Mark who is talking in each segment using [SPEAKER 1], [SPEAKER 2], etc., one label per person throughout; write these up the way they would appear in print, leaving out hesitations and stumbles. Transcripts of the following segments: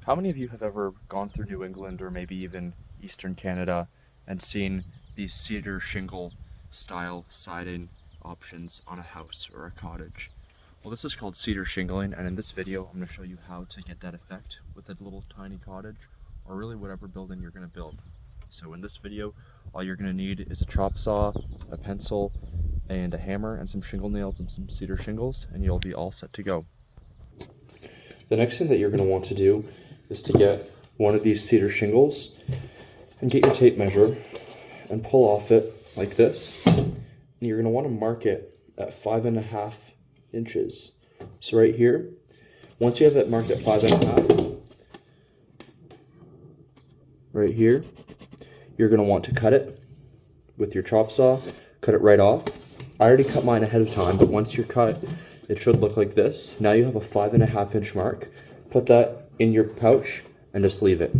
[SPEAKER 1] How many of you have ever gone through New England or maybe even Eastern Canada and seen these cedar shingle style siding options on a house or a cottage? Well, this is called cedar shingling, and in this video I'm going to show you how to get that effect with a little tiny cottage or really whatever building you're going to build. So in this video, all you're going to need is a chop saw, a pencil, and a hammer and some shingle nails and some cedar shingles, and you'll be all set to go. The next thing that you're going to want to do is to get one of these cedar shingles and get your tape measure and pull off it like this. And you're going to want to mark it at 5.5 inches. So right here, once you have it marked at 5.5, right here, you're going to want to cut it with your chop saw, cut it right off. I already cut mine ahead of time, but once you're cut, it should look like this. Now you have a 5.5 inch mark. Put that in your pouch and just leave it.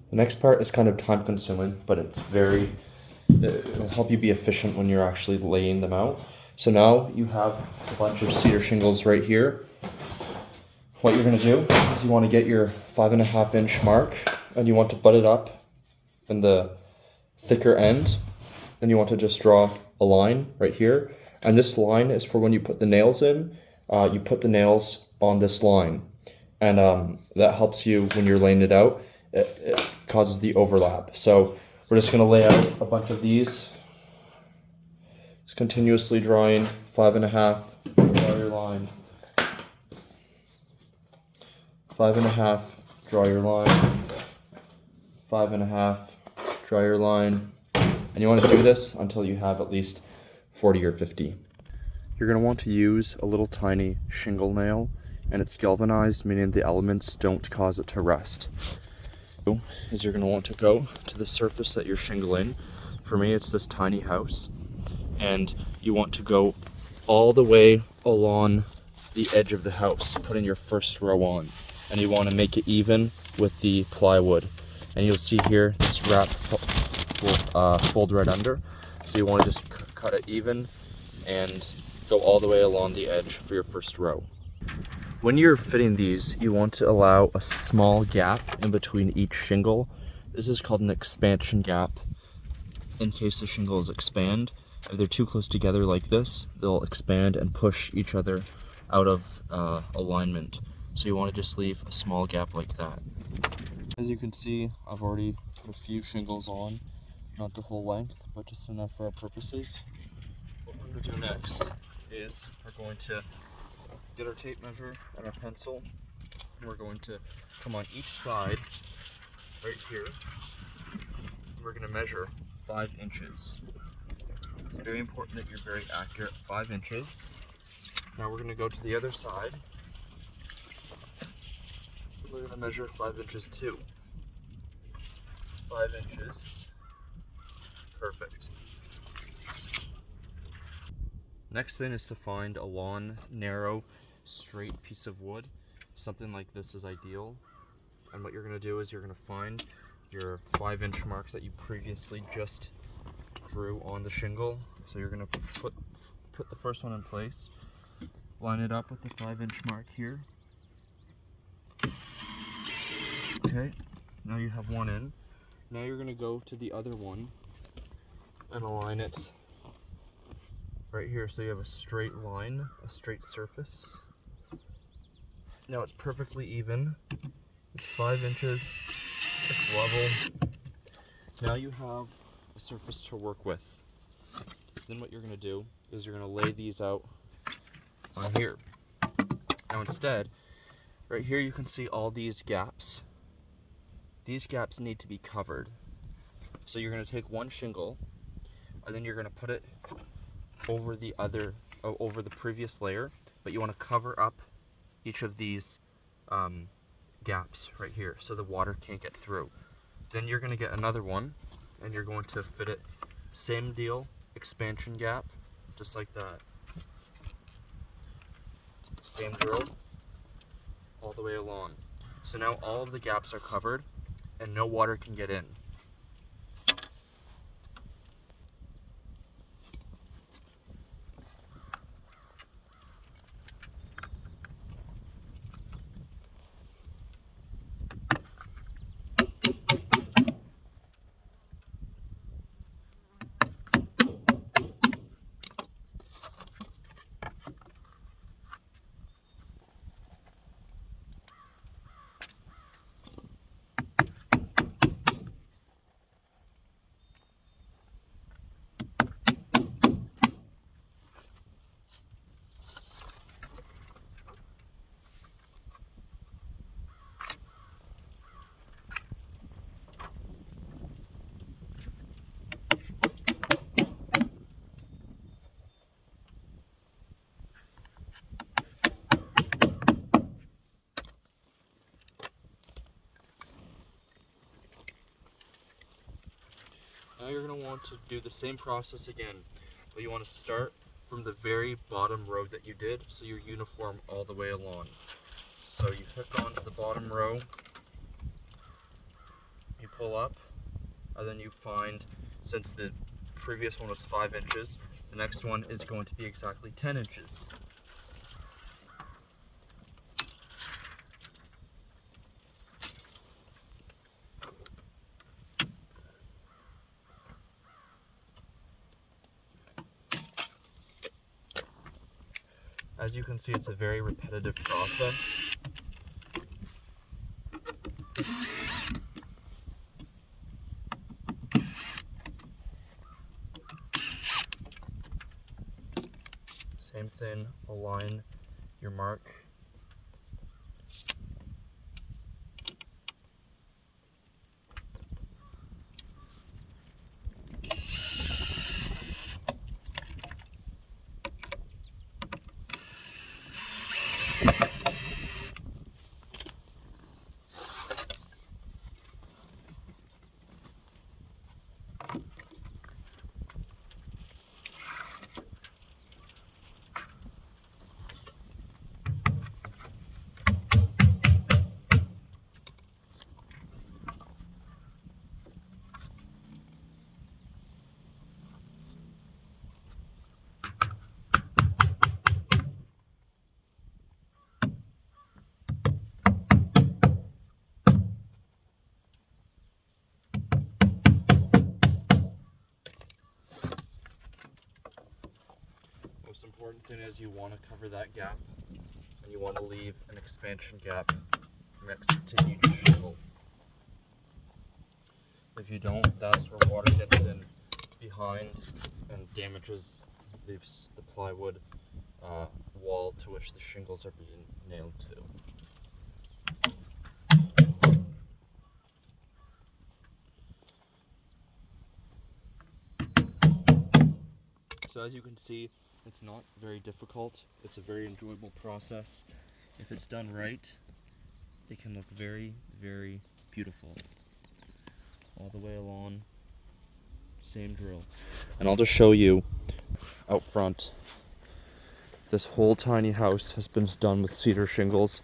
[SPEAKER 1] The next part is kind of time consuming, but it'll help you be efficient when you're actually laying them out. So now you have a bunch of cedar shingles right here. What you're going to do is you want to get your 5.5 inch mark and you want to butt it up in the thicker end. Then you want to just draw a line right here. And this line is for when you put the nails in. You put the nails on this line. And that helps you when you're laying it out. It causes the overlap. So we're just going to lay out a bunch of these. Just continuously drawing 5.5, draw your line. 5.5, draw your line. 5.5, draw your line. And you want to do this until you have at least 40 or 50. You're going to want to use a little tiny shingle nail, and it's galvanized, meaning the elements don't cause it to rust. Is you're going to want to go to the surface that you're shingling. For me, it's this tiny house, and you want to go all the way along the edge of the house, putting your first row on, and you want to make it even with the plywood. And you'll see here this wrap will fold right under, so you want to just cut it even and go all the way along the edge for your first row. When you're fitting these, you want to allow a small gap in between each shingle. This is called an expansion gap, in case the shingles expand. If they're too close together like this, they'll expand and push each other out of alignment. So you want to just leave a small gap like that. As you can see, I've already put a few shingles on, not the whole length, but just enough for our purposes. What we're going to do next is we're going to get our tape measure and our pencil, and we're going to come on each side right here. We're going to measure 5 inches. It's very important that you're very accurate. 5 inches. Now we're going to go to the other side. We're going to measure 5 inches too. 5 inches. Perfect. Next thing is to find a long, narrow, straight piece of wood. Something like this is ideal. And what you're going to do is you're going to find your 5 inch mark that you previously just drew on the shingle. So you're going to put the first one in place, line it up with the 5 inch mark here. Okay, now you have one in. Now you're going to go to the other one and align it right here, so you have a straight line, a straight surface. Now it's perfectly even. It's 5 inches, it's level. Now you have a surface to work with. Then what you're going to do is you're going to lay these out on here. Now instead, right here you can see all these gaps. These gaps need to be covered. So you're going to take one shingle, and then you're going to put it over the over the previous layer, but you want to cover up each of these gaps right here so the water can't get through. Then you're going to get another one, and you're going to fit it, same deal, expansion gap, just like that. Same drill, all the way along. So now all of the gaps are covered, and no water can get in. Now you're going to want to do the same process again, but you want to start from the very bottom row that you did, so you're uniform all the way along. So you hook onto the bottom row, you pull up, and then you find, since the previous one was 5 inches, the next one is going to be exactly 10 inches. As you can see, it's a very repetitive process. Same thing, align your mark. Most important thing is you want to cover that gap, and you want to leave an expansion gap next to each shingle. If you don't, that's where water gets in behind and damages the plywood wall to which the shingles are being nailed to. So as you can see, it's not very difficult. It's a very enjoyable process. If it's done right, it can look very, very beautiful. All the way along, same drill. And I'll just show you out front. This whole tiny house has been done with cedar shingles.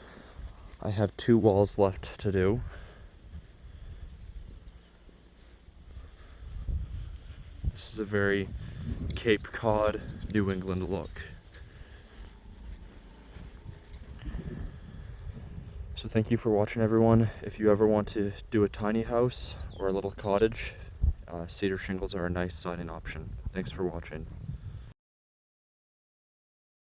[SPEAKER 1] I have 2 walls left to do. This is a very Cape Cod, New England look. So thank you for watching, everyone. If you ever want to do a tiny house or a little cottage, cedar shingles are a nice siding option. Thanks for watching.